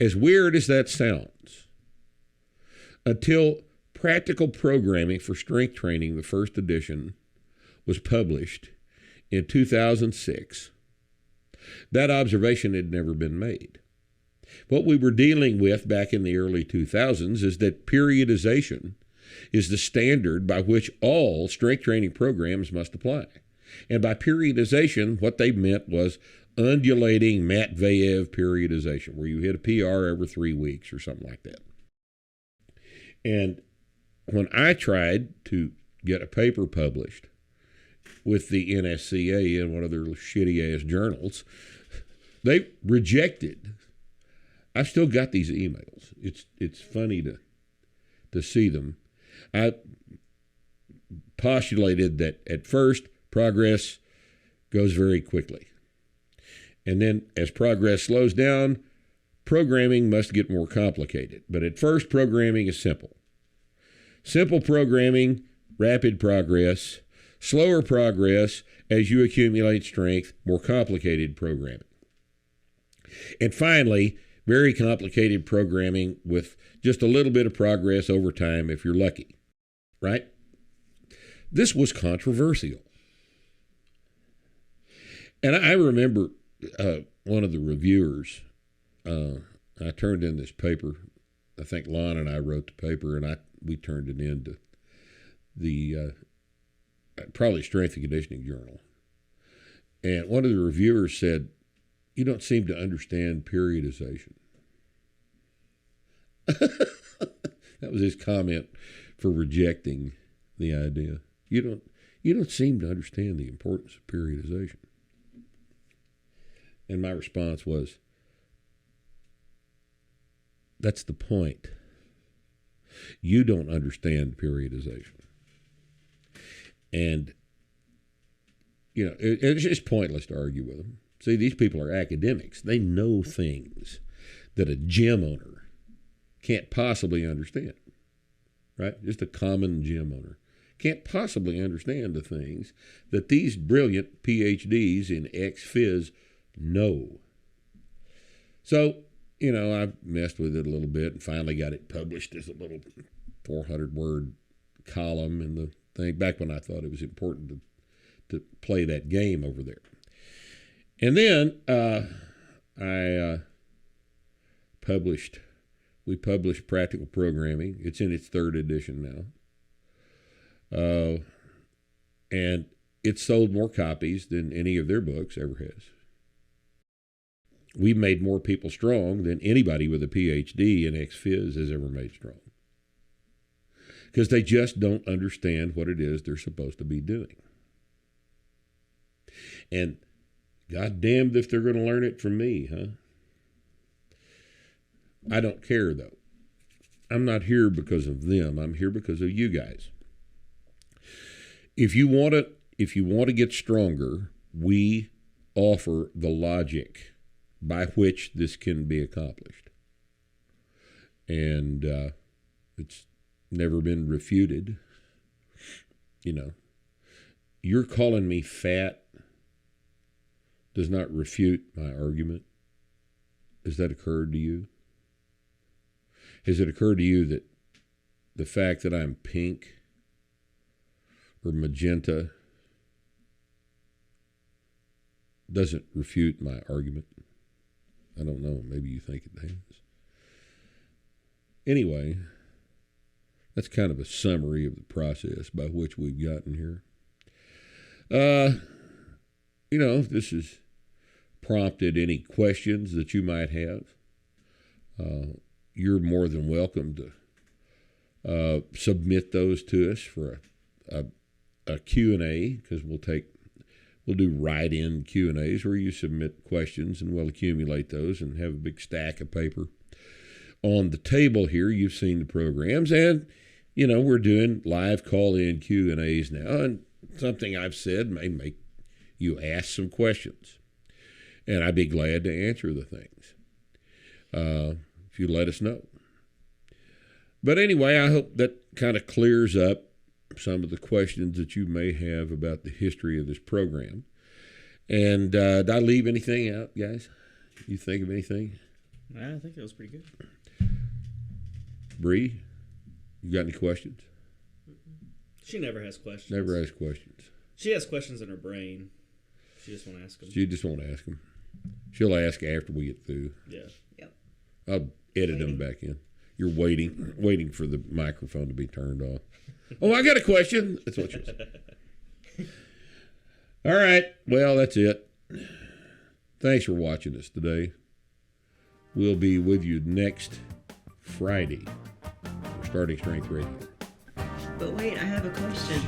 As weird as that sounds, until Practical Programming for Strength Training, the first edition, was published in 2006, that observation had never been made. What we were dealing with back in the early 2000s is that periodization is the standard by which all strength training programs must apply. And by periodization, what they meant was undulating Matveyev periodization, where you hit a PR every 3 weeks or something like that. And when I tried to get a paper published with the NSCA in one of their shitty-ass journals, they rejected. I've still got these emails. It's funny to see them. I postulated that at first, progress goes very quickly. And then as progress slows down, programming must get more complicated. But at first, programming is simple. Simple programming, rapid progress, slower progress as you accumulate strength, more complicated programming. And finally, very complicated programming with just a little bit of progress over time if you're lucky, right? This was controversial. And I remember one of the reviewers, I turned in this paper. I think Lon and I wrote the paper, and we turned it into the probably Strength and Conditioning Journal. And one of the reviewers said, "You don't seem to understand periodization." That was his comment for rejecting the idea. You don't seem to understand the importance of periodization. And my response was, that's the point. You don't understand periodization. And, it's just pointless to argue with them. See, these people are academics. They know things that a gym owner can't possibly understand, right? Just a common gym owner can't possibly understand the things that these brilliant PhDs in ex-phys know. So, I messed with it a little bit and finally got it published as a little 400-word column in the thing, back when I thought it was important to play that game over there. And then we published Practical Programming. It's in its 3rd edition now. And it's sold more copies than any of their books ever has. We've made more people strong than anybody with a PhD in ex-phys has ever made strong. Because they just don't understand what it is they're supposed to be doing. And God damned if they're going to learn it from me, huh? I don't care, though. I'm not here because of them. I'm here because of you guys. If you want to get stronger, we offer the logic by which this can be accomplished. And it's never been refuted. You're calling me fat does not refute my argument. Has that occurred to you? Has it occurred to you that the fact that I'm pink or magenta doesn't refute my argument? I don't know. Maybe you think it has. Anyway, that's kind of a summary of the process by which we've gotten here. If this has prompted any questions that you might have, you're more than welcome to submit those to us for a Q&A, because we'll We'll do write-in Q&As where you submit questions, and we'll accumulate those and have a big stack of paper. On the table here, you've seen the programs, and, we're doing live call-in Q&As now, and something I've said may make you ask some questions, and I'd be glad to answer the things if you let us know. But anyway, I hope that kind of clears up some of the questions that you may have about the history of this program. And did I leave anything out, guys? You think of anything? I think that was pretty good. Bree, you got any questions? She never has questions. Never has questions. She has questions in her brain. She just won't ask them. She just won't ask them. She'll ask after we get through. Yeah. Yep. I'll edit them back in. You're waiting for the microphone to be turned off. Oh, I got a question. That's what she said. All right. Well, that's it. Thanks for watching us today. We'll be with you next Friday for Starting Strength Radio. But wait, I have a question.